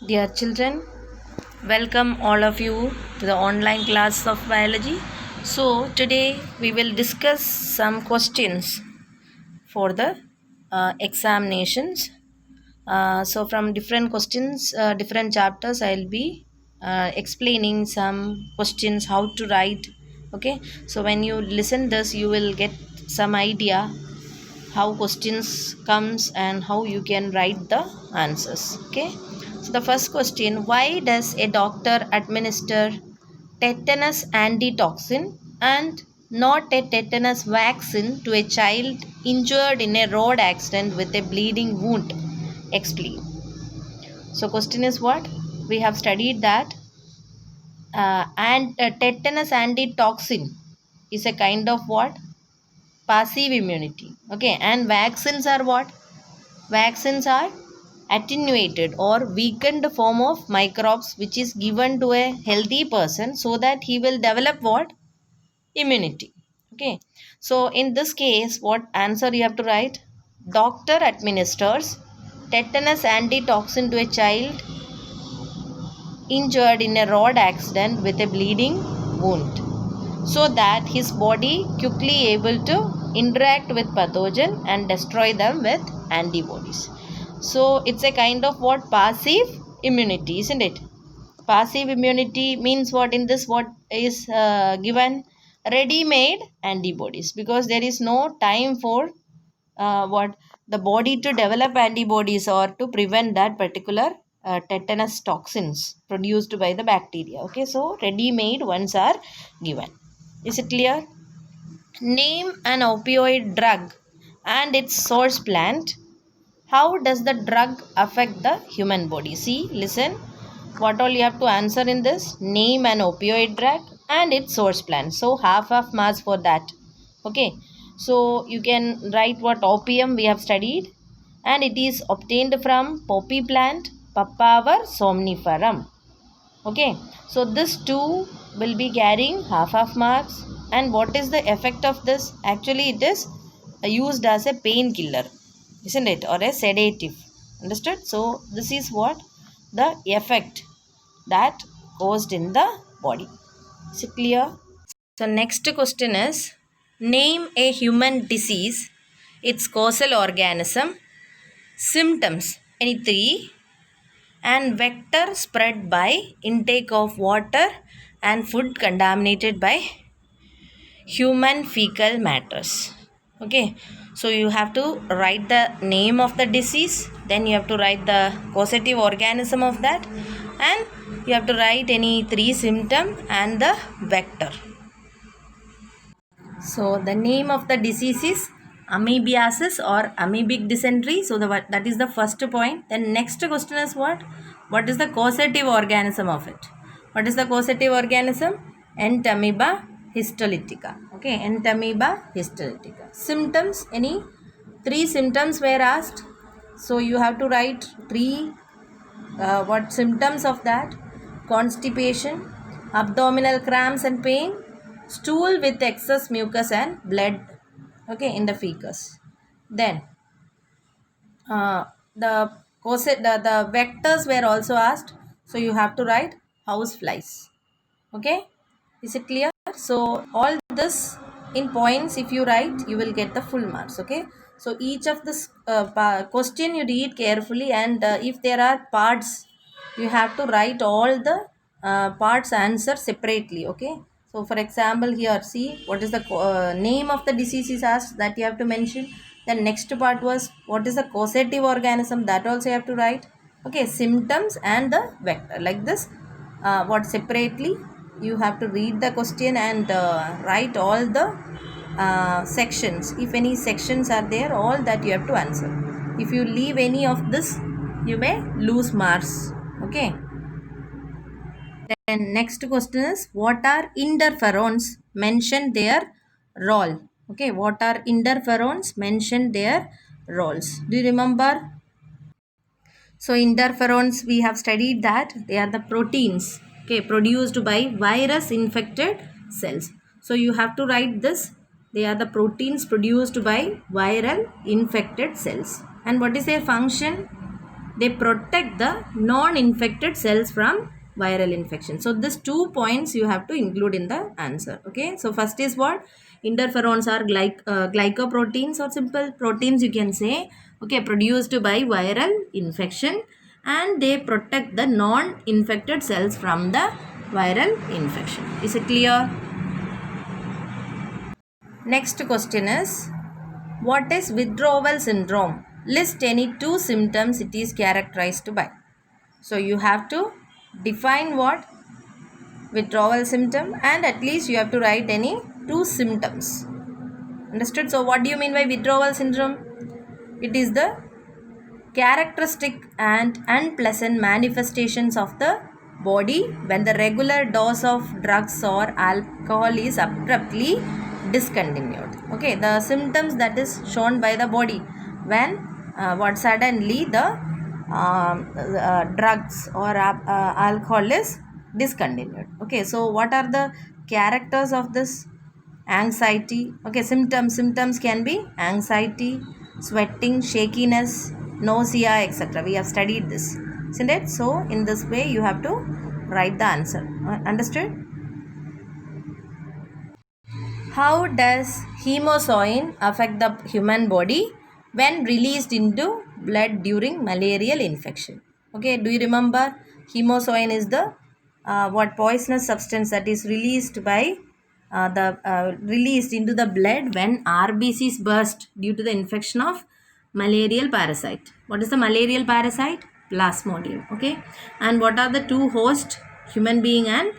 Dear children, welcome all of you to the online class of biology. So, today we will discuss some questions for the examinations. So, from different questions, different chapters, I'll be explaining some questions how to write. Okay, so when you listen this, you will get some idea how questions comes and how you can write the answers. Okay, so the first question, why does a doctor administer tetanus antitoxin and not a tetanus vaccine to a child injured in a road accident with a bleeding wound? Explain. So question is what we have studied that and tetanus antitoxin is a kind of what passive immunity. Okay, and vaccines are what? Vaccines are attenuated or weakened form of microbes which is given to a healthy person so that he will develop what? Immunity. Okay. So in this case, what answer you have to write? Doctor administers tetanus antitoxin to a child injured in a road accident with a bleeding wound so that his body quickly able to interact with pathogen and destroy them with antibodies. So it's a kind of what? Passive immunity, isn't it? Passive immunity means what? In this, what is given? Ready made antibodies, because there is no time for what the body to develop antibodies or to prevent that particular tetanus toxins produced by the bacteria. Okay, so ready made ones are given. Is it clear? Name an opioid drug and its source plant. How does the drug affect the human body? See, listen, what all you have to answer in this? Name an opioid drug and its source plant. So half marks for that. Okay, so you can write what opium we have studied, and it is obtained from poppy plant, Papaver somniferum. Okay, so this two will be carrying half marks. And what is the effect of this? Actually, it is used as a painkiller, isn't it, or a sedative. Understood? So this is what the effect that caused in the body. Is it clear? So next question is, name a human disease, its causal organism, symptoms, any three, and vector spread by intake of water and food contaminated by human fecal matters. Okay, so you have to write the name of the disease, then you have to write the causative organism of that, and you have to write any three symptom and the vector. So the name of the disease is amoebiasis or amoebic dysentery. So that is the first point. Then next question is what? What is the causative organism of it? What is the causative organism? Entamoeba histolytica. Okay, Entamoeba histolytica. Symptoms, any three symptoms were asked. So you have to write three what symptoms of that? Constipation, abdominal cramps and pain, stool with excess mucus and blood, okay, in the fecus. Then the the vectors were also asked, so you have to write house flies. Okay, is it clear? So all this in points, if you write, you will get the full marks. Okay, so each of this question you read carefully, and if there are parts, you have to write all the parts answer separately. Okay, so for example, here see what is the name of the disease is asked, that you have to mention. Then next part was what is the causative organism, that also you have to write. Okay, symptoms and the vector, like this what separately you have to read the question and write all the sections. If any sections are there, all that you have to answer. If you leave any of this, you may lose marks. Okay, then next question is, what are interferons? Mention their role. Okay, what are interferons? Mention their roles. Do you remember? So interferons, we have studied that they are the proteins, okay, produced by virus infected cells. So you have to write this. They are the proteins produced by viral infected cells. And what is their function? they protect the non-infected cells from viral infection. So these 2 points you have to include in the answer. Okay, so first is what? Interferons are glycoproteins or simple proteins you can say, okay, produced by viral infection, and they protect the non-infected cells from the viral infection. Is it clear? Next question is, what is withdrawal syndrome? List any 2 symptoms it is characterized by. So you have to define what withdrawal symptom, and at least you have to write any 2 symptoms. Understood? So what do you mean by withdrawal syndrome? It is the characteristic and unpleasant manifestations of the body when the regular dose of drugs or alcohol is abruptly discontinued. Okay, the symptoms that is shown by the body when suddenly the drugs or alcohol is discontinued. Okay, so what are the characters of this? Anxiety. Okay, symptoms can be anxiety, sweating, shakiness, nausea, etc. We have studied this, isn't it? So in this way you have to write the answer. Understood? How does hemozoin affect the human body when released into blood during malarial infection? Okay, do you remember hemozoin is the poisonous substance that is released by released into the blood when RBCs burst due to the infection of malarial parasite. What is the malarial parasite? Plasmodium. Okay, and what are the 2 hosts? Human being and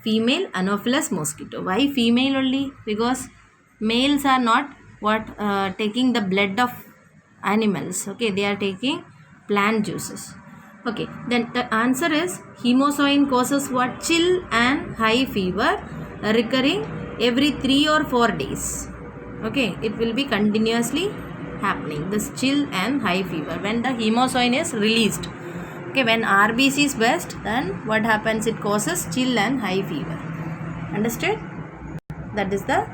female Anopheles mosquito. Why female only? Because males are not taking the blood of animals. Okay, they are taking plant juices. Okay, then the answer is hemozoin causes what? Chill and high fever recurring every 3 or 4 days. Okay, it will be continuously happening, this chill and high fever when the hemozoin is released. Okay, when RBC is burst, then what happens? It causes chill and high fever. Understood? That is the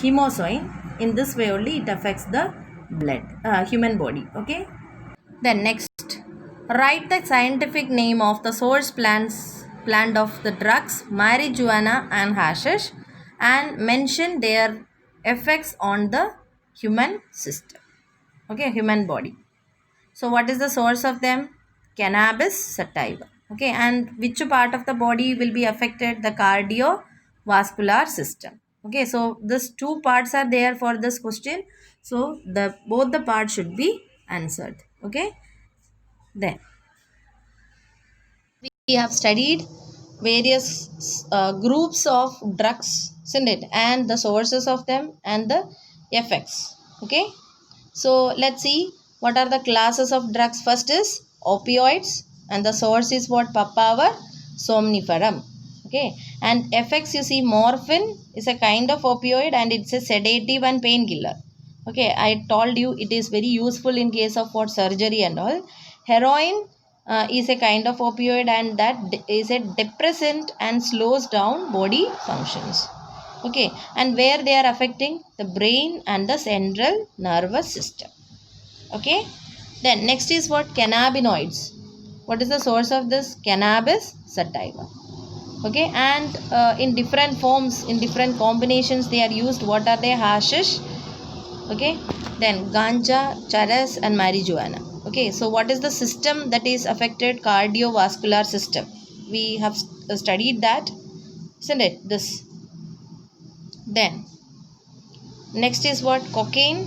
hemozoin. In this way only it affects the blood, human body. Okay. Then next, write the scientific name of the source plant of the drugs marijuana and hashish, and mention their effects on the human system. Okay, human body. So what is the source of them? Cannabis sativa. Okay, and which part of the body will be affected? The cardiovascular system. Okay, so these 2 parts are there for this question. So both the parts should be answered. Okay, then we have studied various groups of drugs, isn't it? And the sources of them and the effects. Okay, so let's see what are the classes of drugs. First is opioids, and the source is what? Papaver somniferum. Okay, and effects, you see morphine is a kind of opioid and it's a sedative and painkiller. Okay, I told you it is very useful in case of what? Surgery and all. Heroin is a kind of opioid and that is a depressant and slows down body functions. Okay, and where they are affecting? The brain and the central nervous system. Okay, then next is what? Cannabinoids. What is the source of this? Cannabis sativa. Okay, and in different forms, in different combinations they are used. What are they? Hashish. Okay, then ganja, charas and marijuana. Okay, so what is the system that is affected? Cardiovascular system. We have studied that, isn't it? This. Then next is what? Cocaine,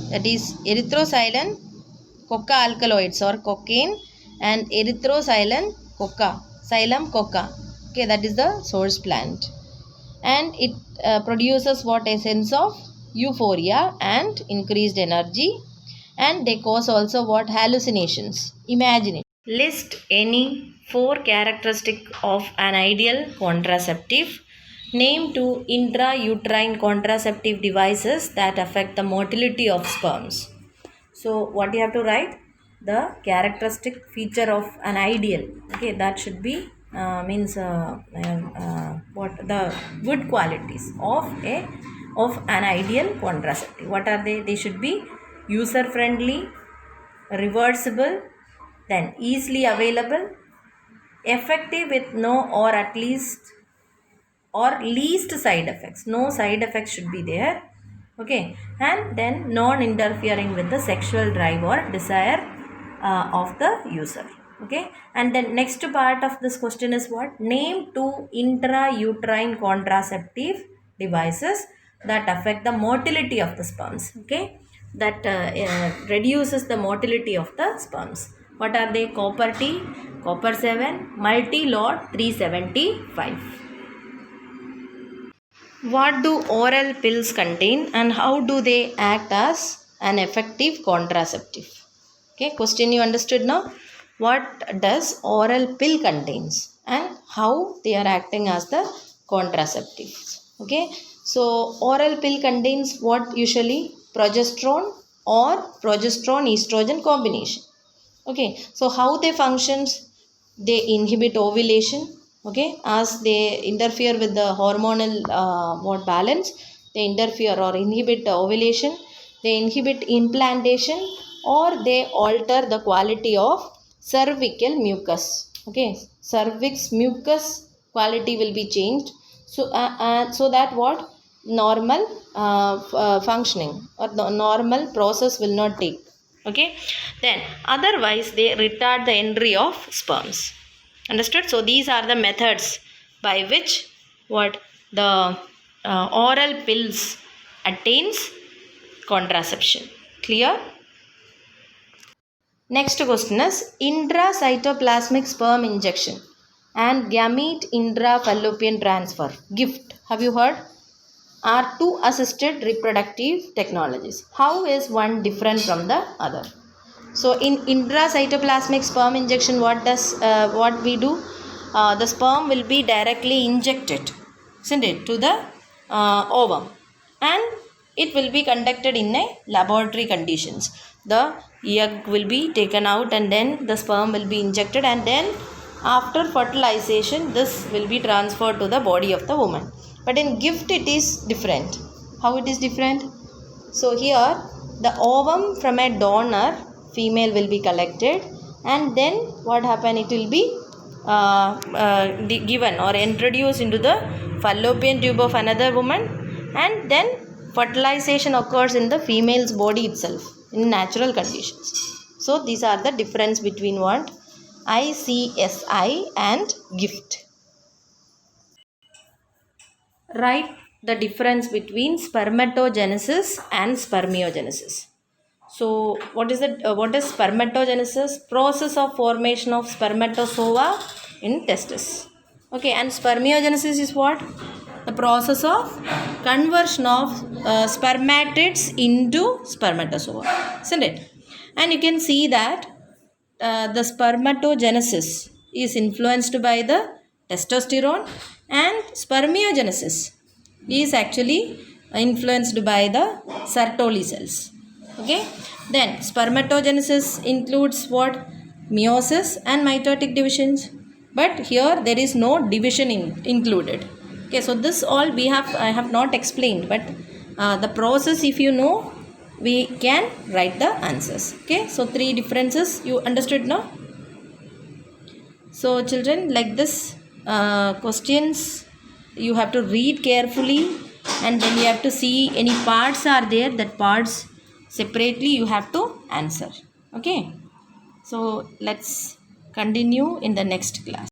that is erythrocyanin coca alkaloids, or cocaine and erythrocyanin coca, xylem coca. Okay, that is the source plant, and it produces what? A sense of euphoria and increased energy, and they cause also what? Hallucinations. Imagine it. List any 4 characteristics of an ideal contraceptive. Name 2 intrauterine contraceptive devices that affect the motility of sperms. So what you have to write? The characteristic feature of an ideal. Okay, that should be what the good qualities of an ideal contraceptive. What are they? They should be user friendly, reversible, then easily available, effective with no or at least or least side effects. No side effects should be there. Okay, and then non-interfering with the sexual drive or desire of the user. Okay, and then next part of this question is what? Name two intrauterine contraceptive devices that affect the motility of the sperms. Okay, that reduces the motility of the sperms. What are they? Copper T, copper 7, multi-lot 375. What do oral pills contain and how do they act as an effective contraceptive? Okay, question you understood now? What does oral pill contains and how they are acting as the contraceptives? Okay, so oral pill contains what usually? Progesterone or progesterone estrogen combination. Okay, so how they functions? They inhibit ovulation. Okay, as they interfere with the hormonal balance, they interfere or inhibit the ovulation, they inhibit implantation, or they alter the quality of cervical mucus. Okay, cervix mucus quality will be changed, so that what? Normal functioning or the normal process will not take. Okay, then otherwise they retard the entry of sperms. Understood? So these are the methods by which what the oral pills attains contraception. Clear? Next question is intracytoplasmic sperm injection and gamete intrafallopian transfer, GIFT. Have you heard? Are two assisted reproductive technologies. How is one different from the other? So in intracytoplasmic sperm injection, what we do? The sperm will be directly injected, isn't it, to the ovum, and it will be conducted in a laboratory conditions. The egg will be taken out and then the sperm will be injected, and then after fertilization this will be transferred to the body of the woman. But in GIFT it is different. How it is different? So here the ovum from a donor female will be collected, and then what happen? It will be given or introduced into the fallopian tube of another woman, and then fertilization occurs in the female's body itself in natural conditions. So these are the difference between what? ICSI and GIFT. Write the difference between spermatogenesis and spermiogenesis. So what is spermatogenesis? Process of formation of spermatozoa in testis. Okay, and spermiogenesis is what? The process of conversion of spermatids into spermatozoa, isn't it? And you can see that the spermatogenesis is influenced by the testosterone, and spermiogenesis is actually influenced by the Sertoli cells. Okay, then spermatogenesis includes what? Meiosis and mitotic divisions, but here there is no division included. Okay, so this all I have not explained, but the process, if you know, we can write the answers. Okay, so three differences you understood now. So children, like this questions you have to read carefully, and then you have to see any parts are there, that parts separately you have to answer. Okay, so let's continue in the next class.